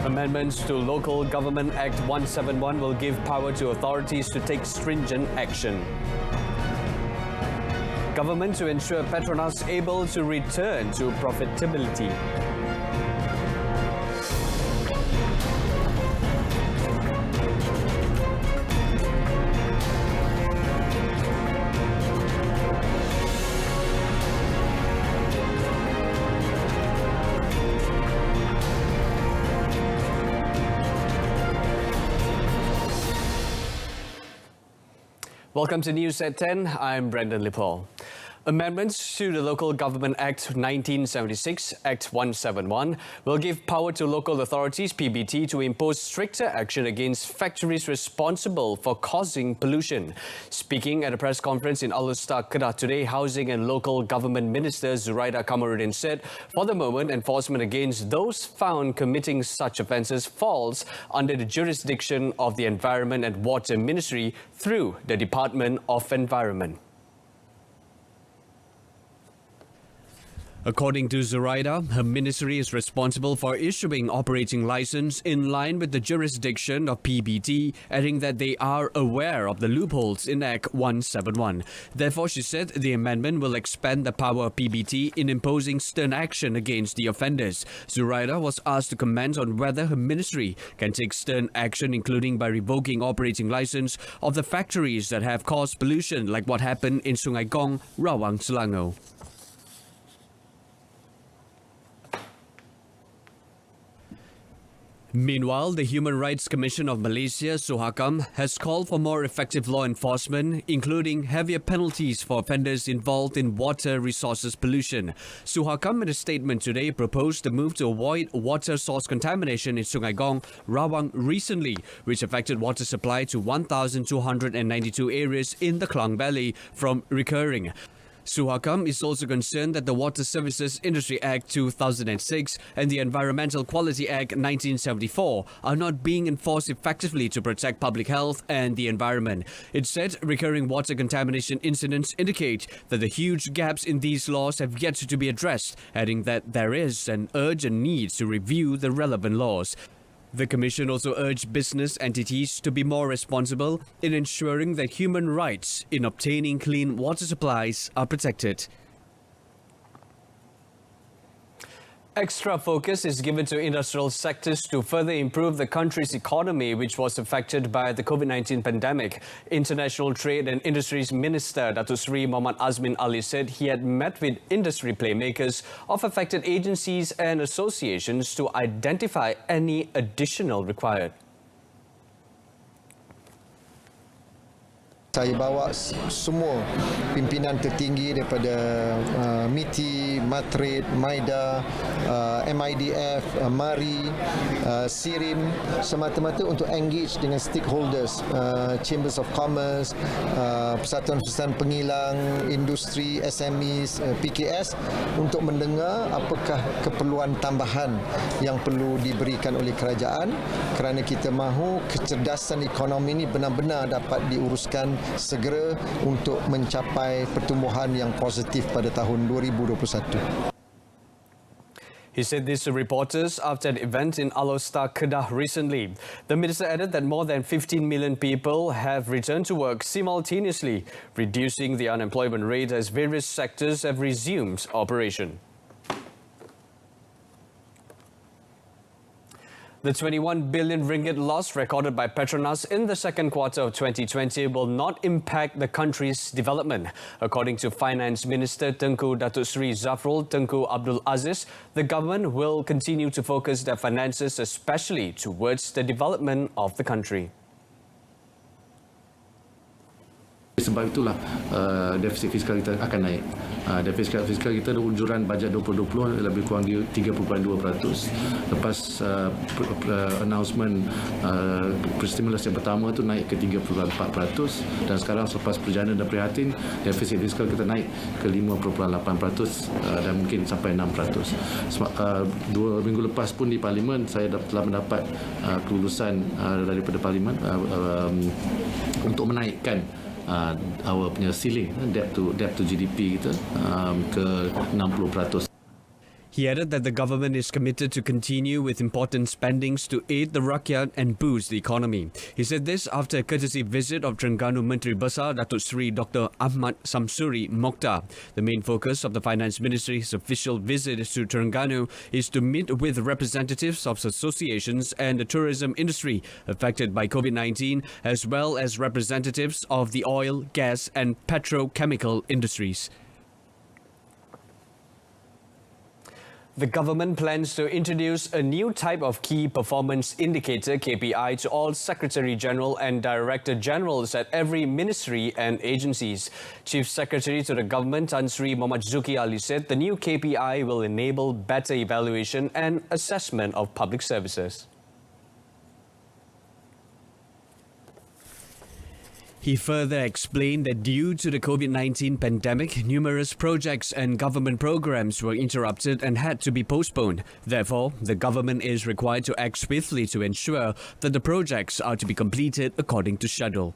Amendments to Local Government Act 171 will give power to authorities to take stringent action. Government to ensure Petronas able to return to profitability. Welcome to News at 10. I'm Brendan Lipol. Amendments to the Local Government Act 1976, Act 171, will give power to local authorities, PBT, to impose stricter action against factories responsible for causing pollution. Speaking at a press conference in Alor Kedah today, Housing and Local Government Minister Zuraida Kamarudin said, for the moment, enforcement against those found committing such offences falls under the jurisdiction of the Environment and Water Ministry through the Department of Environment. According to Zuraida, her ministry is responsible for issuing operating license in line with the jurisdiction of PBT, adding that they are aware of the loopholes in Act 171. Therefore, she said the amendment will expand the power of PBT in imposing stern action against the offenders. Zuraida was asked to comment on whether her ministry can take stern action, including by revoking operating license of the factories that have caused pollution, like what happened in Sungai Gong, Rawang, Selangor. Meanwhile, the Human Rights Commission of Malaysia, Suhakam, has called for more effective law enforcement, including heavier penalties for offenders involved in water resources pollution. Suhakam, in a statement today, proposed a move to avoid water source contamination in Sungai Gong, Rawang recently, which affected water supply to 1,292 areas in the Klang Valley from recurring. Suhakam is also concerned that the Water Services Industry Act 2006 and the Environmental Quality Act 1974 are not being enforced effectively to protect public health and the environment. It said recurring water contamination incidents indicate that the huge gaps in these laws have yet to be addressed, adding that there is an urgent need to review the relevant laws. The Commission also urged business entities to be more responsible in ensuring that human rights in obtaining clean water supplies are protected. Extra focus is given to industrial sectors to further improve the country's economy, which was affected by the COVID-19 pandemic. International Trade and Industries Minister Datuk Seri Muhammad Azmin Ali said he had met with industry playmakers of affected agencies and associations to identify any additional required. Saya bawa semua pimpinan tertinggi daripada MITI, Matret, MAIDA, MIDF, MARI, SIRIM semata-mata untuk engage dengan stakeholders, Chambers of Commerce, Persatuan-Persatuan Pengilang, Industri, SMEs, PKS untuk mendengar apakah keperluan tambahan yang perlu diberikan oleh kerajaan kerana kita mahu kecerdasan ekonomi ini benar-benar dapat diuruskan segera untuk mencapai pertumbuhan yang positif pada tahun 2021. He said this to reporters after an event in Alor Kedah recently. The minister added that more than 15 million people have returned to work simultaneously, reducing the unemployment rate as various sectors have resumed operation. The 21 billion ringgit loss recorded by Petronas in the second quarter of 2020 will not impact the country's development. According to Finance Minister Tengku Datuk Seri Zafrul Tengku Abdul Aziz, the government will continue to focus their finances especially towards the development of the country. Sebab itulah defisit fiskal kita akan naik. Defisit fiskal kita unjuran bajet 2020 lebih kurang di 3.2%. Lepas announcement stimulus yang pertama itu naik ke 3.4% dan sekarang selepas perjalanan dan prihatin defisit fiskal kita naik ke 5.8% dan mungkin sampai 6%. 2 minggu lepas pun di Parlimen saya telah mendapat kelulusan daripada Parlimen untuk menaikkan our punya ceiling debt to GDP kita ke 60%. He added that the government is committed to continue with important spendings to aid the rakyat and boost the economy. He said this after a courtesy visit of Terengganu Menteri Besar Datuk Seri Dr. Ahmad Samsuri Mokhtar. The main focus of the Finance Ministry's official visit to Terengganu is to meet with representatives of associations and the tourism industry affected by COVID-19, as well as representatives of the oil, gas and petrochemical industries. The government plans to introduce a new type of key performance indicator KPI to all Secretary General and Director Generals at every ministry and agencies. Chief Secretary to the government Tan Sri Mohamad Zuki Ali said the new KPI will enable better evaluation and assessment of public services. He further explained that due to the COVID-19 pandemic, numerous projects and government programs were interrupted and had to be postponed. Therefore, the government is required to act swiftly to ensure that the projects are to be completed according to schedule.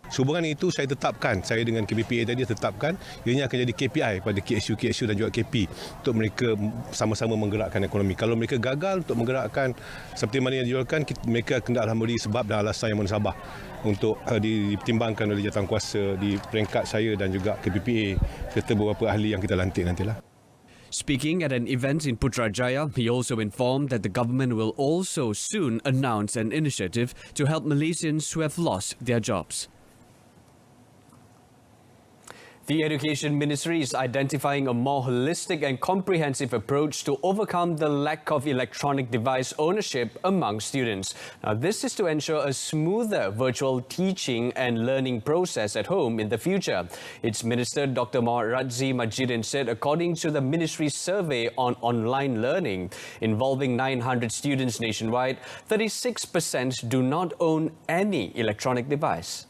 Sehubungan itu saya tetapkan, saya dengan KBPA tadi tetapkan ianya akan jadi KPI pada KSU dan juga KP untuk mereka sama-sama menggerakkan ekonomi. Kalau mereka gagal untuk menggerakkan seperti mana yang dijualkan, mereka hendaklah memberi sebab dan alasan yang menasabah untuk dipertimbangkan oleh jawatankuasa di peringkat saya dan juga KBPA serta beberapa ahli yang kita lantik nantilah. Speaking at an event in Putrajaya, he also informed that the government will also soon announce an initiative to help Malaysians who have lost their jobs. The Education Ministry is identifying a more holistic and comprehensive approach to overcome the lack of electronic device ownership among students. Now, this is to ensure a smoother virtual teaching and learning process at home in the future. Its Minister Dr. Razzi Majidin said according to the Ministry's survey on online learning involving 900 students nationwide, 36% do not own any electronic device.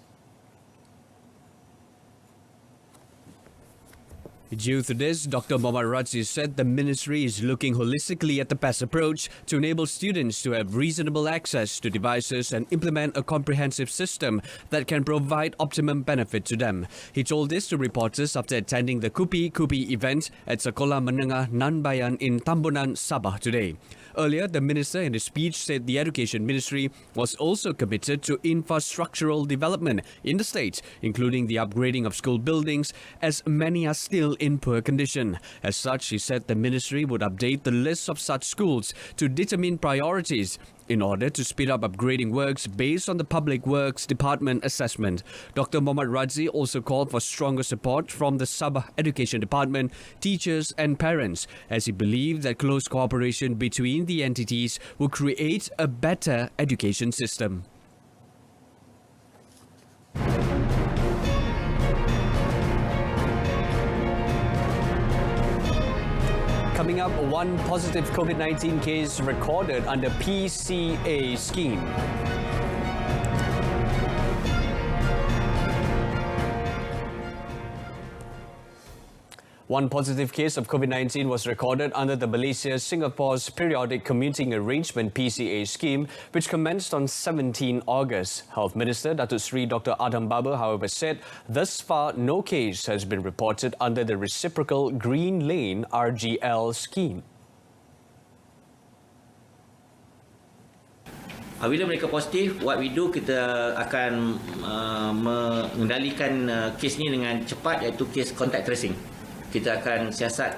Due to this, Dr. Mohamad Razzi said the ministry is looking holistically at the best approach to enable students to have reasonable access to devices and implement a comprehensive system that can provide optimum benefit to them. He told this to reporters after attending the Kupi event at Sekolah Menengah Nanbayan in Tambunan, Sabah today. Earlier, the minister in his speech said the Education Ministry was also committed to infrastructural development in the state, including the upgrading of school buildings, as many are still in poor condition. As such, he said the ministry would update the list of such schools to determine priorities in order to speed up upgrading works based on the Public Works Department assessment. Dr. Mohamad Razzi also called for stronger support from the Sabah Education Department, teachers and parents, as he believed that close cooperation between the entities will create a better education system. Coming up, one positive COVID-19 case recorded under PCA scheme. One positive case of COVID-19 was recorded under the Malaysia-Singapore's Periodic Commuting Arrangement PCA scheme, which commenced on 17 August. Health Minister Datuk Seri Dr. Adam Baber, however, said thus far no case has been reported under the reciprocal Green Lane RGL scheme. Bila mereka positif, what we do, kita akan mengendalikan kes ni dengan cepat, iaitu kes contact tracing. Kita akan siasat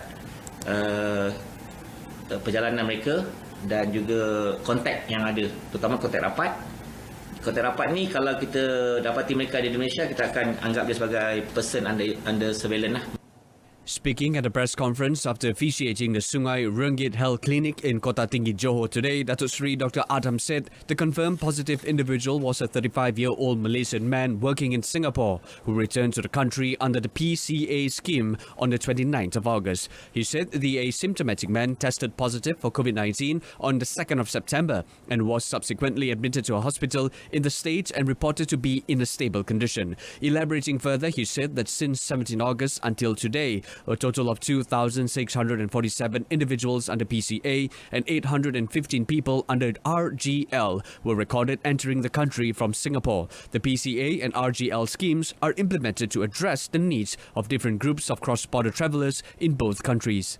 perjalanan mereka dan juga kontak yang ada, terutama kontak rapat. Kontak rapat ni kalau kita dapati mereka di Indonesia, kita akan anggap dia sebagai person under surveillance lah. Speaking at a press conference after officiating the Sungai Renggit Health Clinic in Kota Tinggi, Johor today, Datuk Seri Dr. Adam said the confirmed positive individual was a 35-year-old Malaysian man working in Singapore who returned to the country under the PCA scheme on the 29th of August. He said the asymptomatic man tested positive for COVID-19 on the 2nd of September and was subsequently admitted to a hospital in the state and reported to be in a stable condition. Elaborating further, he said that since 17 August until today, A total of 2,647 individuals under PCA and 815 people under RGL were recorded entering the country from Singapore. The PCA and RGL schemes are implemented to address the needs of different groups of cross-border travellers in both countries.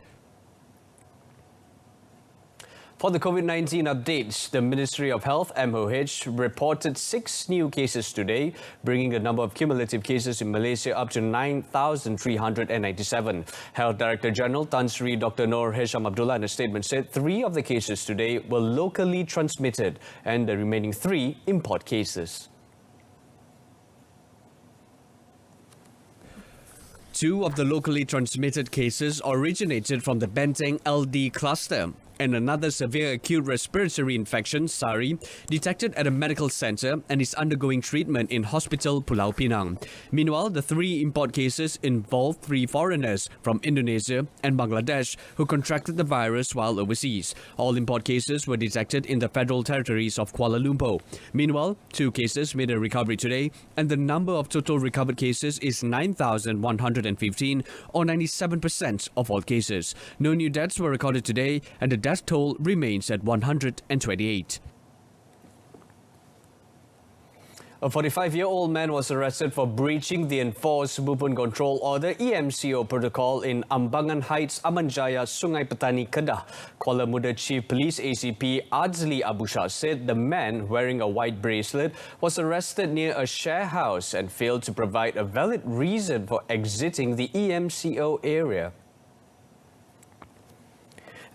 For the COVID-19 updates, the Ministry of Health (MOH) reported 6 new cases today, bringing the number of cumulative cases in Malaysia up to 9,397. Health Director General Tan Sri Dr. Noor Hisham Abdullah in a statement said 3 of the cases today were locally transmitted and the remaining 3 import cases. 2 of the locally transmitted cases originated from the Benteng LD cluster, and another severe acute respiratory infection, SARI, detected at a medical centre and is undergoing treatment in Hospital Pulau Pinang. Meanwhile, the 3 import cases involved 3 foreigners from Indonesia and Bangladesh who contracted the virus while overseas. All import cases were detected in the federal territories of Kuala Lumpur. Meanwhile, 2 cases made a recovery today, and the number of total recovered cases is 9,115, or 97% of all cases. No new deaths were recorded today, and the death toll remains at 128. A 45-year-old man was arrested for breaching the Enforced Movement Control Order (EMCO) protocol in Ambangan Heights, Amanjaya, Sungai Petani, Kedah. Kuala Muda Chief Police ACP Adzli Abu Shah said the man wearing a white bracelet was arrested near a share house and failed to provide a valid reason for exiting the EMCO area.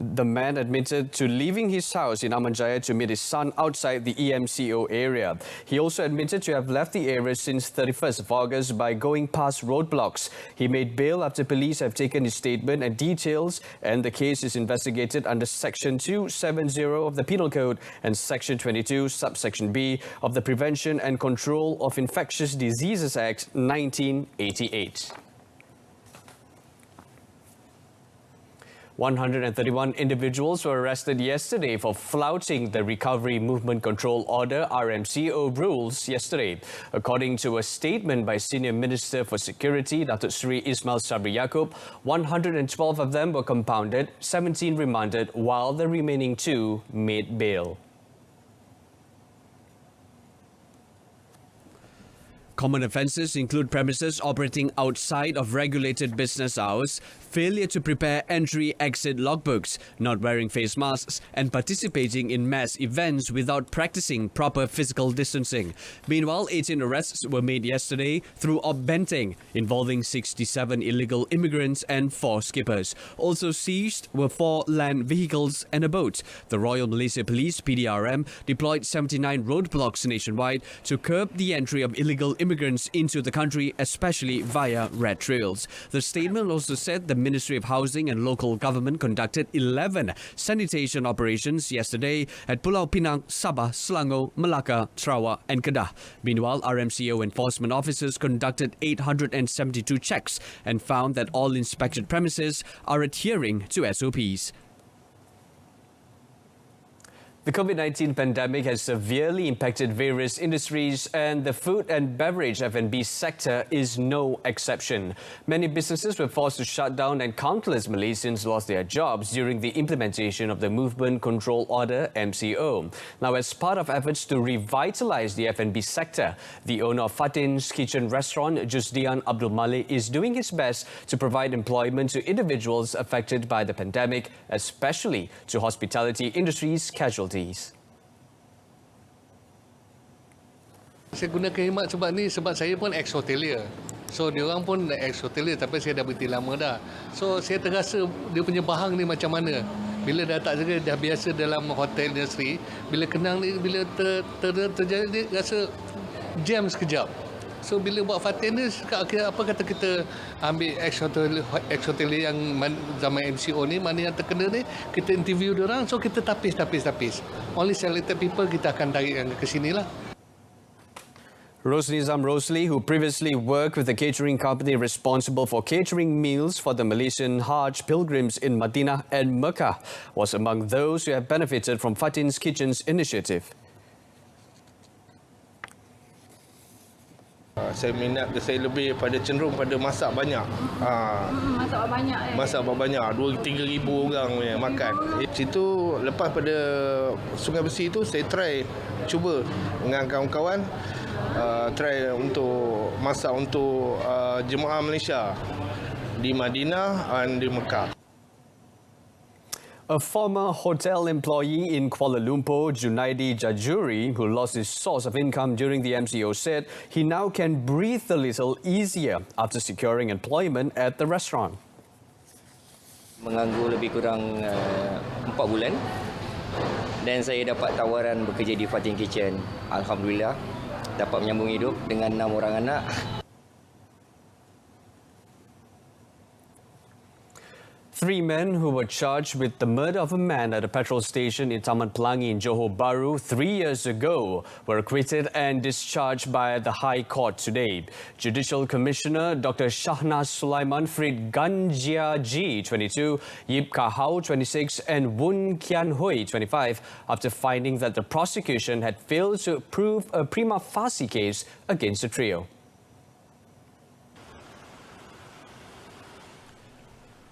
The man admitted to leaving his house in Amanjaya to meet his son outside the EMCO area. He also admitted to have left the area since 31st of August by going past roadblocks. He made bail after police have taken his statement and details, and the case is investigated under Section 270 of the Penal Code and Section 22, Subsection B of the Prevention and Control of Infectious Diseases Act 1988. 131 individuals were arrested yesterday for flouting the Recovery Movement Control Order (RMCO) rules yesterday. According to a statement by Senior Minister for Security, Datuk Seri Ismail Sabri Yaakob, 112 of them were compounded, 17 remanded, while the remaining 2 made bail. Common offences include premises operating outside of regulated business hours, failure to prepare entry-exit logbooks, not wearing face masks, and participating in mass events without practicing proper physical distancing. Meanwhile, 18 arrests were made yesterday through Op Benteng, involving 67 illegal immigrants and 4 skippers. Also seized were 4 land vehicles and a boat. The Royal Malaysia Police (PDRM) deployed 79 roadblocks nationwide to curb the entry of illegal immigrants into the country, especially via red trails. The statement also said the Ministry of Housing and Local Government conducted 11 sanitation operations yesterday at Pulau Pinang, Sabah, Selangor, Melaka, Sarawak and Kedah. Meanwhile, RMCO enforcement officers conducted 872 checks and found that all inspected premises are adhering to SOPs. The COVID-19 pandemic has severely impacted various industries, and the food and beverage F&B sector is no exception. Many businesses were forced to shut down, and countless Malaysians lost their jobs during the implementation of the Movement Control Order (MCO). Now, as part of efforts to revitalise the F&B sector, the owner of Fatin's Kitchen restaurant, Jusdian Abdul Malik, is doing his best to provide employment to individuals affected by the pandemic, especially to hospitality industry's casualties. Saya guna khidmat sebab saya pun ex-hotelier. So, diorang pun ex-hotelier tapi saya dah berhenti lama dah. So, saya terasa dia punya bahang ni macam mana. Bila dah tak jaga, dah biasa dalam hotel industri, bila kenang ni, bila terjadi, rasa jam sekejap. So, bila buat Fatin ni, apa kata kita ambil ex-hotelier yang zaman MCO ni, mana yang terkena ni, kita interview diorang, so kita tapis. Only selected people kita akan tarik ke sini lah. Rosnizam Rosli, who previously worked with the catering company responsible for catering meals for the Malaysian Hajj pilgrims in Madinah and Mecca, was among those who have benefited from Fatin's Kitchen's initiative. Saya lebih pada cenderung pada masak banyak. Masak banyak 2-3 ribu orang punya makan. Situ lepas pada Sungai Besi itu saya cuba dengan kawan-kawan try untuk masak untuk jemaah Malaysia di Madinah dan di Mekah. A former hotel employee in Kuala Lumpur, Junaidi Jajuri, who lost his source of income during the MCO, said he now can breathe a little easier after securing employment at the restaurant. Menganggur lebih kurang 4 bulan dan saya dapat tawaran bekerja di Fatin Kitchen. Alhamdulillah, dapat menyambung hidup dengan 6 orang anak. Three men who were charged with the murder of a man at a petrol station in Taman Pelangi in Johor Bahru 3 years ago were acquitted and discharged by the High Court today. Judicial Commissioner Dr. Shahnaz Sulaiman freed Gan Jia Ji, 22, Yip Kahau, 26 and Woon Kian Hui, 25, after finding that the prosecution had failed to prove a prima facie case against the trio.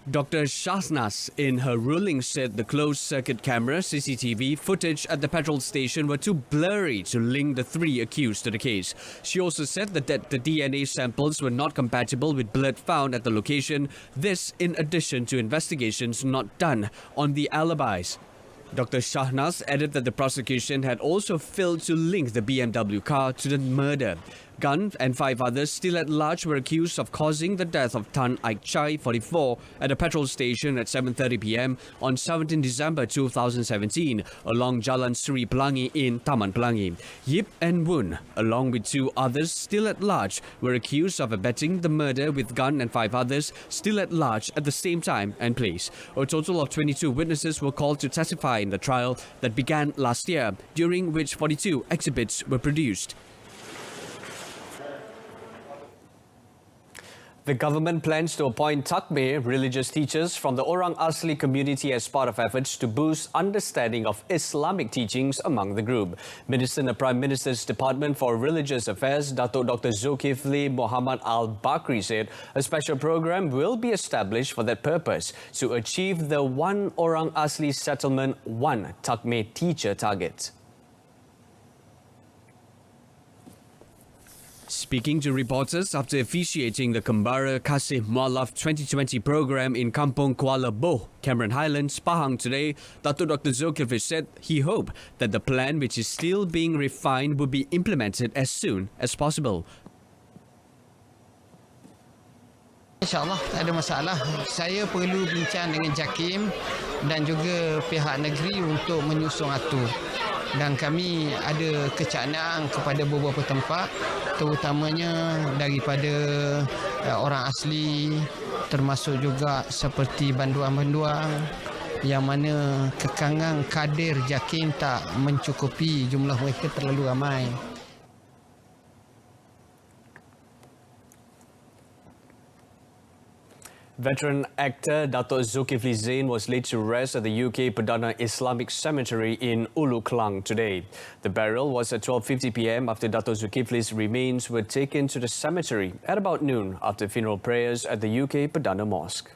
Dr. Shahnaz, in her ruling, said the closed-circuit camera CCTV footage at the petrol station were too blurry to link the three accused to the case. She also said that the DNA samples were not compatible with blood found at the location, this in addition to investigations not done on the alibis. Dr. Shahnaz added that the prosecution had also failed to link the BMW car to the murder. Gun and 5 others still at large were accused of causing the death of Tan Aik Chai, 44, at a petrol station at 7:30 p.m. on 17 December 2017 along Jalan Seri Pelangi in Taman Pelangi. Yip and Woon, along with 2 others still at large, were accused of abetting the murder with Gun and 5 others still at large at the same time and place. A total of 22 witnesses were called to testify in the trial that began last year, during which 42 exhibits were produced. The government plans to appoint takmir religious teachers from the Orang Asli community as part of efforts to boost understanding of Islamic teachings among the group. Minister in the Prime Minister's Department for Religious Affairs, Dato Dr. Zulkifli Muhammad Al-Bakri, said a special program will be established for that purpose to achieve the One Orang Asli Settlement, One Takmir Teacher target. Speaking to reporters after officiating the Kembara Kasih Mualaf 2020 program in Kampung Kuala Boh, Cameron Highlands, Pahang today, Dato Dr. Zulkifli said he hoped that the plan, which is still being refined, would be implemented as soon as possible. InsyaAllah tak ada masalah. Saya perlu bincang dengan JAKIM dan juga pihak negeri untuk menyusun atur. Dan kami ada kecaknaan kepada beberapa tempat, terutamanya daripada orang asli, termasuk juga seperti banduan-banduan yang mana kekangan kader JAKIM tak mencukupi, jumlah mereka terlalu ramai. Veteran actor Dato Zulkifli Zain was laid to rest at the UK Perdana Islamic Cemetery in Ulu Klang today. The burial was at 12:50 p.m. after Dato Zulkifli's remains were taken to the cemetery at about noon after funeral prayers at the UK Perdana Mosque.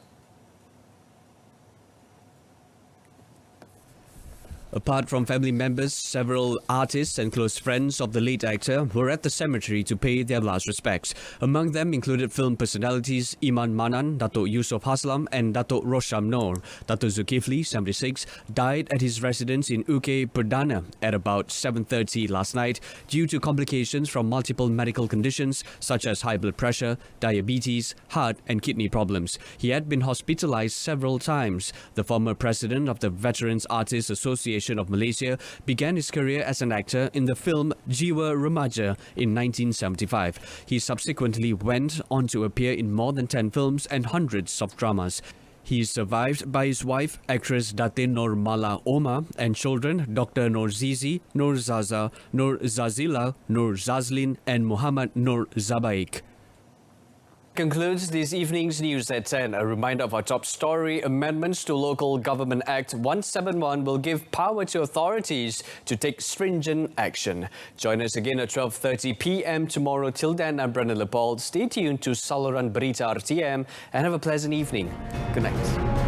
Apart from family members, several artists and close friends of the late actor were at the cemetery to pay their last respects. Among them included film personalities Iman Manan, Dato Yusof Haslam and Dato Rosham Noor. Dato Zulkifli, 76, died at his residence in UK Perdana at about 7:30 last night due to complications from multiple medical conditions such as high blood pressure, diabetes, heart and kidney problems. He had been hospitalized several times. The former president of the Veterans Artists Association of Malaysia began his career as an actor in the film Jiwa Remaja in 1975. He subsequently went on to appear in more than 10 films and hundreds of dramas. He is survived by his wife, actress Datin Nur Mala Oma, and children Dr. Nur Zizi, Nur Zaza, Nur Zazila, Nur Zazlin, and Muhammad Nur Zabaik. Concludes this evening's news at 10. A reminder of our top story: amendments to Local Government Act 171 will give power to authorities to take stringent action. Join us again at 12:30 p.m. tomorrow. Till then, I'm Brendan Leopold. Stay tuned to Saluran Berita RTM and have a pleasant evening. Good night.